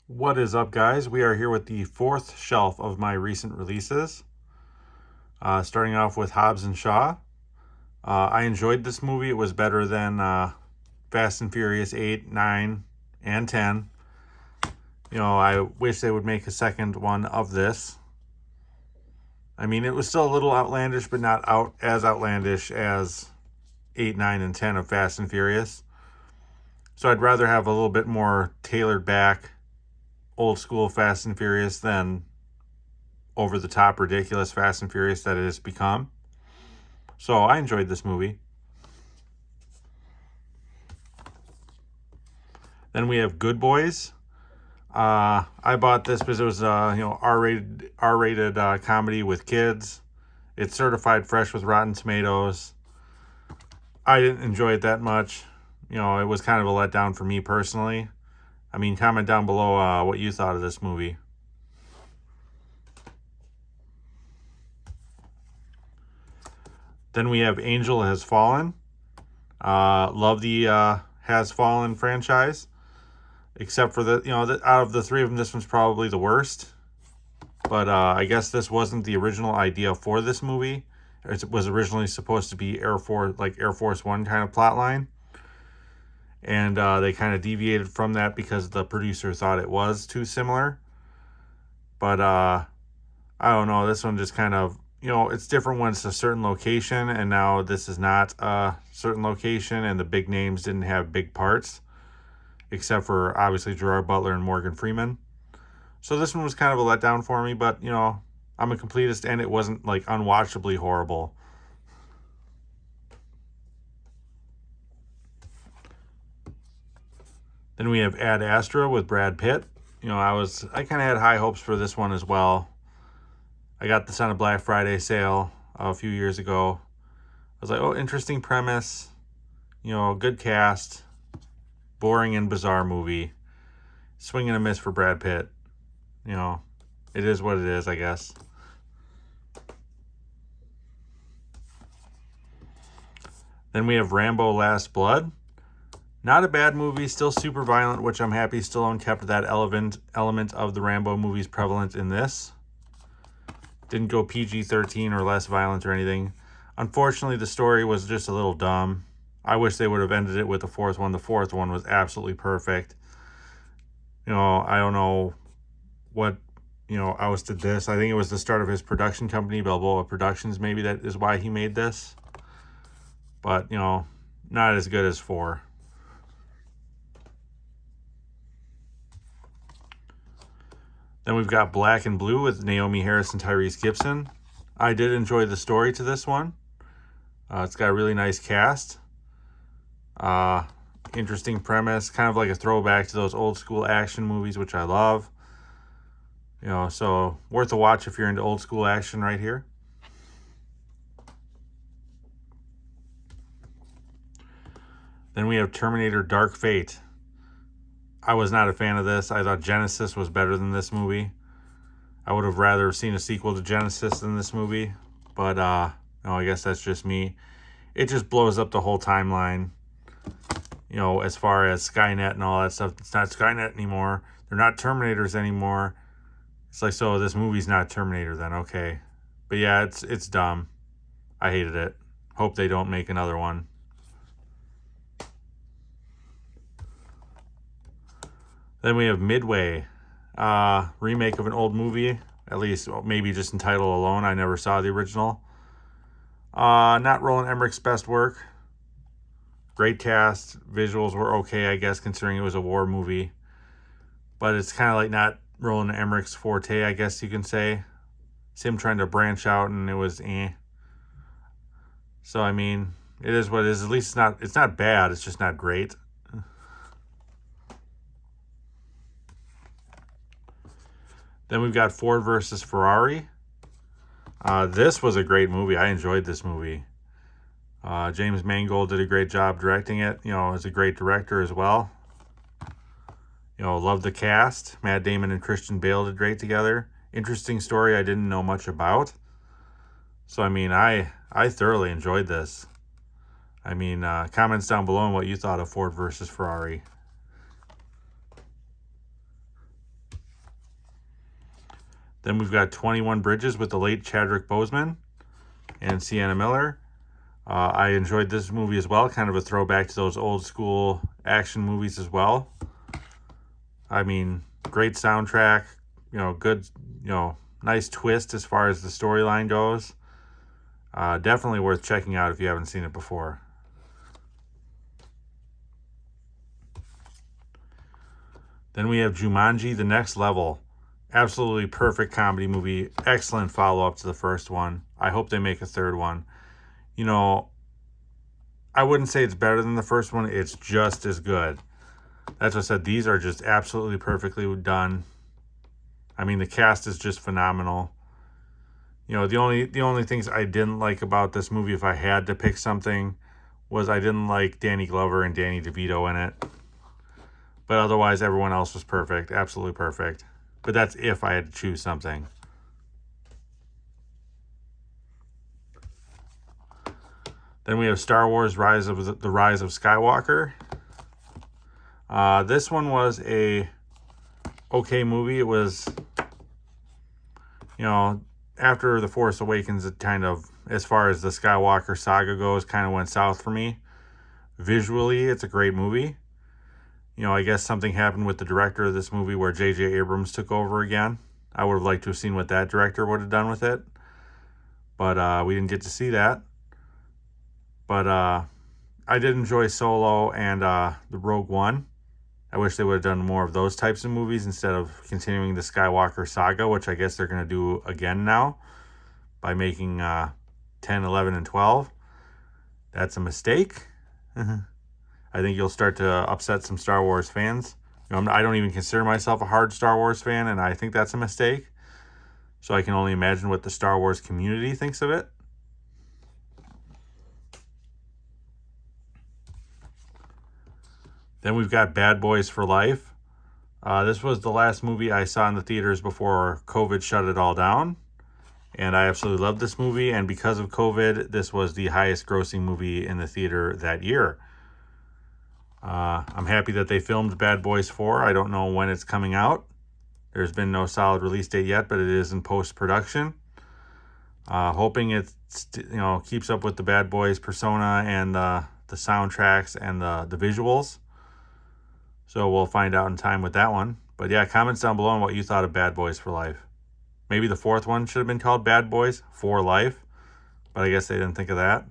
What is up, guys? We are here with the fourth shelf of my recent releases. Starting off with Hobbs and Shaw. I enjoyed this movie. It was better than Fast and Furious 8, 9, and 10. I wish they would make a second one of this. I mean, it was still a little outlandish, but not as outlandish as 8, 9, and 10 of Fast and Furious. So I'd rather have a little bit more tailored back old school Fast and Furious than over the top ridiculous Fast and Furious that it has become. So I enjoyed this movie. Then we have Good Boys. I bought this because it was R-rated comedy with kids. It's certified fresh with Rotten Tomatoes. I didn't enjoy it that much. It was kind of a letdown for me personally. I mean, comment down below what you thought of this movie. Then we have Angel Has Fallen. Love the Has Fallen franchise. Except for out of the three of them, this one's probably the worst. But I guess this wasn't the original idea for this movie. It was originally supposed to be Air Force One kind of plot line. And they kind of deviated from that because the producer thought it was too similar. But I don't know. This one just kind of, it's different when it's a certain location. And now this is not a certain location. And the big names didn't have big parts. Except for, obviously, Gerard Butler and Morgan Freeman. So this one was kind of a letdown for me. But, I'm a completist. And it wasn't, unwatchably horrible. Then we have Ad Astra with Brad Pitt. I kind of had high hopes for this one as well. I got this on a Black Friday sale a few years ago. I was like, oh, interesting premise. Good cast. Boring and bizarre movie. Swing and a miss for Brad Pitt. It is what it is, I guess. Then we have Rambo Last Blood. Not a bad movie, still super violent, which I'm happy Stallone kept that element of the Rambo movies prevalent in this. Didn't go PG-13 or less violent or anything. Unfortunately, the story was just a little dumb. I wish they would have ended it with the fourth one. The fourth one was absolutely perfect. I don't know what, ousted this. I think it was the start of his production company, Balboa Productions, maybe that is why he made this. But, not as good as 4. Then we've got Black and Blue with Naomi Harris and Tyrese Gibson. I did enjoy the story to this one. It's got a really nice cast. Interesting premise. Kind of like a throwback to those old school action movies, which I love. So worth a watch if you're into old school action right here. Then we have Terminator Dark Fate. I was not a fan of this. I thought Genesis was better than this movie. I would have rather seen a sequel to Genesis than this movie. But, I guess that's just me. It just blows up the whole timeline. As far as Skynet and all that stuff. It's not Skynet anymore. They're not Terminators anymore. It's like, so this movie's not Terminator then, okay. But yeah, it's dumb. I hated it. Hope they don't make another one. Then we have Midway, remake of an old movie, at least maybe just in title alone. I never saw the original. Not Roland Emmerich's best work. Great cast. Visuals were okay, I guess, considering it was a war movie. But it's kind of like not Roland Emmerich's forte, I guess you can say. It's him trying to branch out, and it was eh. So, I mean, it is what it is. At least it's not bad. It's just not great. Then we've got Ford versus Ferrari. This was a great movie. I enjoyed this movie. James Mangold did a great job directing it. Is a great director as well. Love the cast. Matt Damon and Christian Bale did great together. Interesting story I didn't know much about. So, I mean, I thoroughly enjoyed this. I mean, comments down below on what you thought of Ford versus Ferrari. Then we've got 21 Bridges with the late Chadwick Boseman and Sienna Miller. I enjoyed this movie as well, kind of a throwback to those old school action movies as well. I mean, great soundtrack, good, nice twist as far as the storyline goes. Definitely worth checking out if you haven't seen it before. Then we have Jumanji: The Next Level. Absolutely perfect comedy movie. Excellent follow-up to the first one. I hope they make a third one. I wouldn't say it's better than the first one. It's just as good. That's what I said. These are just absolutely perfectly done. I mean, the cast is just phenomenal. The only things I didn't like about this movie, if I had to pick something, was I didn't like Danny Glover and Danny DeVito in it. But otherwise, everyone else was perfect. Absolutely perfect. But that's if I had to choose something. Then we have Star Wars: the Rise of Skywalker. This one was a okay movie. It was, after The Force Awakens, it kind of, as far as the Skywalker saga goes, kind of went south for me. Visually, it's a great movie. I guess something happened with the director of this movie where J.J. Abrams took over again. I would have liked to have seen what that director would have done with it. But we didn't get to see that. But I did enjoy Solo and the Rogue One. I wish they would have done more of those types of movies instead of continuing the Skywalker saga, which I guess they're going to do again now by making 10, 11, and 12. That's a mistake. I think you'll start to upset some Star Wars fans. I don't even consider myself a hard Star Wars fan, and I think that's a mistake. So I can only imagine what the Star Wars community thinks of it. Then we've got Bad Boys for Life. This was the last movie I saw in the theaters before COVID shut it all down. And I absolutely loved this movie. And because of COVID, this was the highest grossing movie in the theater that year. I'm happy that they filmed Bad Boys 4. I don't know when it's coming out. There's been no solid release date yet, but it is in post-production. Hoping it keeps up with the Bad Boys persona and the soundtracks and the visuals. So we'll find out in time with that one. But yeah, comments down below on what you thought of Bad Boys for Life. Maybe the fourth one should have been called Bad Boys for Life, but I guess they didn't think of that.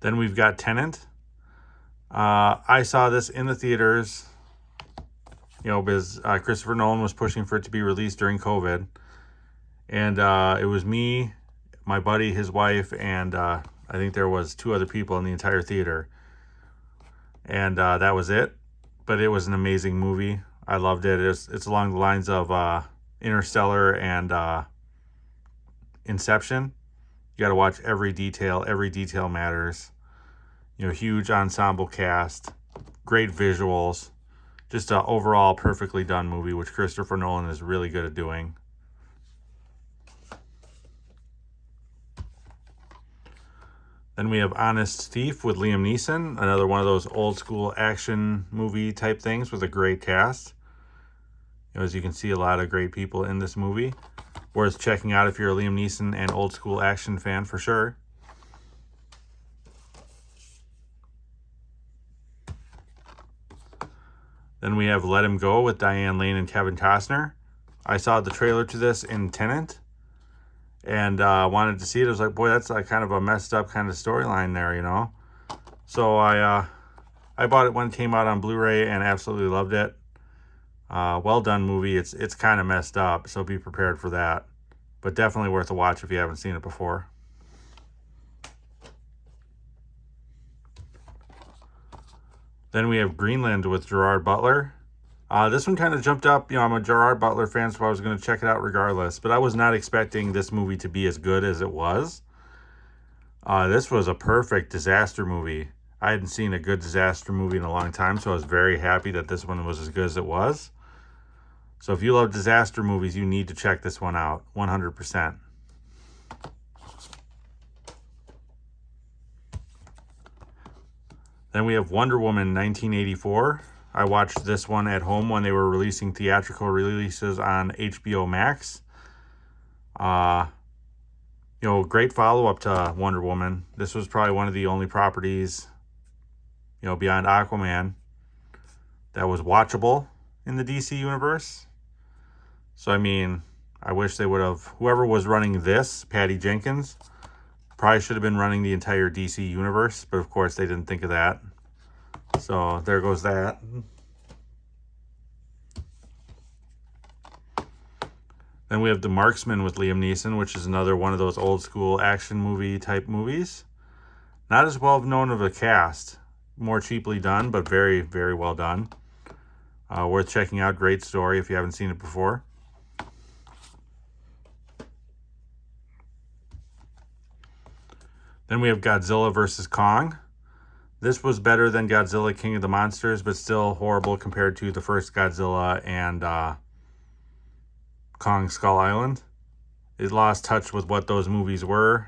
Then we've got Tenet. I saw this in the theaters, because Christopher Nolan was pushing for it to be released during COVID. And it was me, my buddy, his wife, and I think there was 2 other people in the entire theater. And that was it. But it was an amazing movie. I loved it. It's along the lines of Interstellar and Inception. You got to watch every detail. Every detail matters. Huge ensemble cast, great visuals, just an overall perfectly done movie, which Christopher Nolan is really good at doing. Then we have Honest Thief with Liam Neeson, another one of those old school action movie type things with a great cast. As you can see, a lot of great people in this movie. Worth checking out if you're a Liam Neeson and old school action fan for sure. Then we have Let Him Go with Diane Lane and Kevin Costner. I saw the trailer to this in Tenet and wanted to see it. I was like, boy, that's like kind of a messed up kind of storyline there, So I bought it when it came out on Blu-ray and absolutely loved it. Well done movie. It's kind of messed up, so be prepared for that. But definitely worth a watch if you haven't seen it before. Then we have Greenland with Gerard Butler. This one kind of jumped up. I'm a Gerard Butler fan, so I was going to check it out regardless. But I was not expecting this movie to be as good as it was. This was a perfect disaster movie. I hadn't seen a good disaster movie in a long time, so I was very happy that this one was as good as it was. So if you love disaster movies, you need to check this one out, 100%. Then we have Wonder Woman 1984. I watched this one at home when they were releasing theatrical releases on HBO Max. Great follow-up to Wonder Woman. This was probably one of the only properties, beyond Aquaman, that was watchable in the DC universe. So, I mean, I wish they would have, whoever was running this, Patty Jenkins, probably should have been running the entire DC universe, but of course they didn't think of that. So, there goes that. Then we have The Marksman with Liam Neeson, which is another one of those old school action movie type movies. Not as well known of a cast. More cheaply done, but very, very well done. Worth checking out. Great story if you haven't seen it before. Then we have Godzilla vs. Kong. This was better than Godzilla King of the Monsters, but still horrible compared to the first Godzilla and Kong Skull Island. It lost touch with what those movies were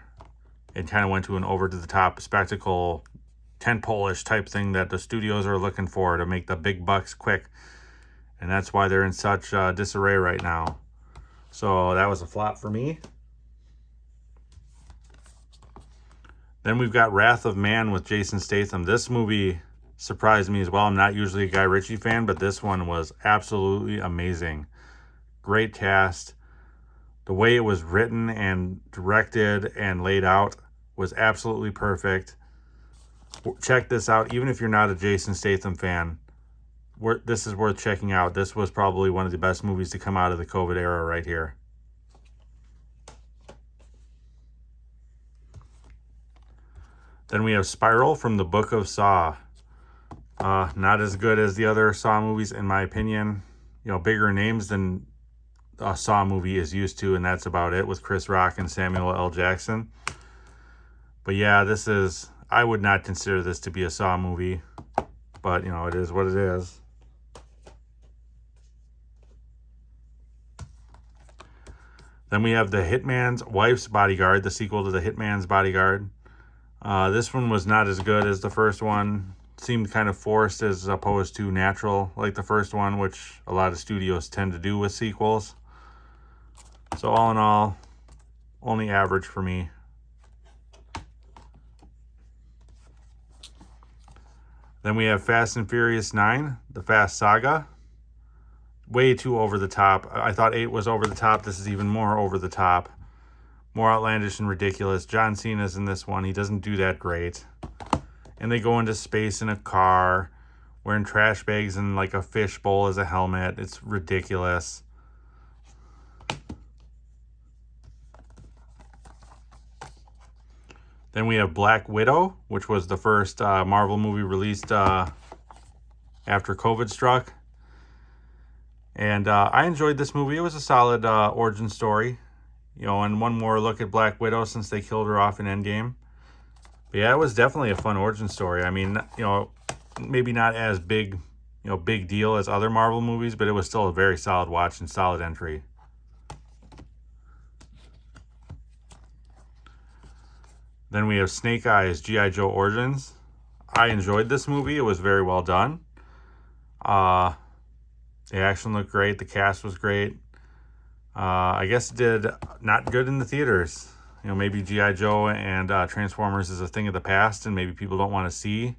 and kind of went to an over-to-the-top spectacle, tentpole-ish type thing that the studios are looking for to make the big bucks quick. And that's why they're in such disarray right now. So that was a flop for me. Then we've got Wrath of Man with Jason Statham. This movie surprised me as well. I'm not usually a Guy Ritchie fan, but this one was absolutely amazing. Great cast. The way it was written and directed and laid out was absolutely perfect. Check this out. Even if you're not a Jason Statham fan, this is worth checking out. This was probably one of the best movies to come out of the COVID era right here. Then we have Spiral from the Book of Saw. Not as good as the other Saw movies, in my opinion. Bigger names than a Saw movie is used to, and that's about it, with Chris Rock and Samuel L. Jackson. But yeah, I would not consider this to be a Saw movie, but it is what it is. Then we have The Hitman's Wife's Bodyguard, the sequel to The Hitman's Bodyguard. This one was not as good as the first one. Seemed kind of forced as opposed to natural like the first one, which a lot of studios tend to do with sequels. So all in all, only average for me. Then we have Fast and Furious 9, The Fast Saga. Way too over the top. I thought 8 was over the top. This is even more over the top. More outlandish and ridiculous. John Cena's in this one. He doesn't do that great. And they go into space in a car, wearing trash bags and like a fish bowl as a helmet. It's ridiculous. Then we have Black Widow, which was the first Marvel movie released after COVID struck. And I enjoyed this movie. It was a solid origin story. And one more look at Black Widow since they killed her off in Endgame. But yeah, it was definitely a fun origin story. I mean, maybe not as big deal as other Marvel movies, but it was still a very solid watch and solid entry. Then we have Snake Eyes, G.I. Joe Origins. I enjoyed this movie. It was very well done. The action looked great. The cast was great. I guess it did not good in the theaters. Maybe G.I. Joe and Transformers is a thing of the past, and maybe people don't want to see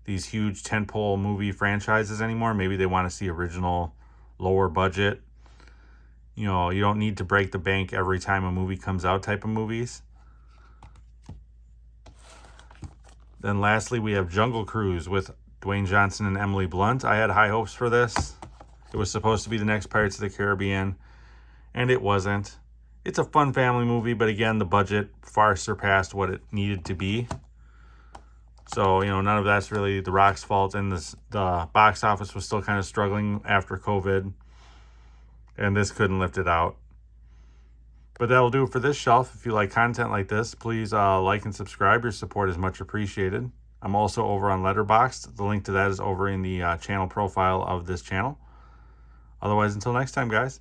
these huge tentpole movie franchises anymore. Maybe they want to see original, lower budget. You don't need to break the bank every time a movie comes out type of movies. Then lastly, we have Jungle Cruise with Dwayne Johnson and Emily Blunt. I had high hopes for this. It was supposed to be the next Pirates of the Caribbean, and it wasn't. It's a fun family movie, but again, the budget far surpassed what it needed to be. So, none of that's really The Rock's fault, and the box office was still kind of struggling after COVID, and this couldn't lift it out. But that'll do it for this shelf. If you like content like this, please like and subscribe. Your support is much appreciated. I'm also over on Letterboxd. The link to that is over in the channel profile of this channel. Otherwise, until next time, guys.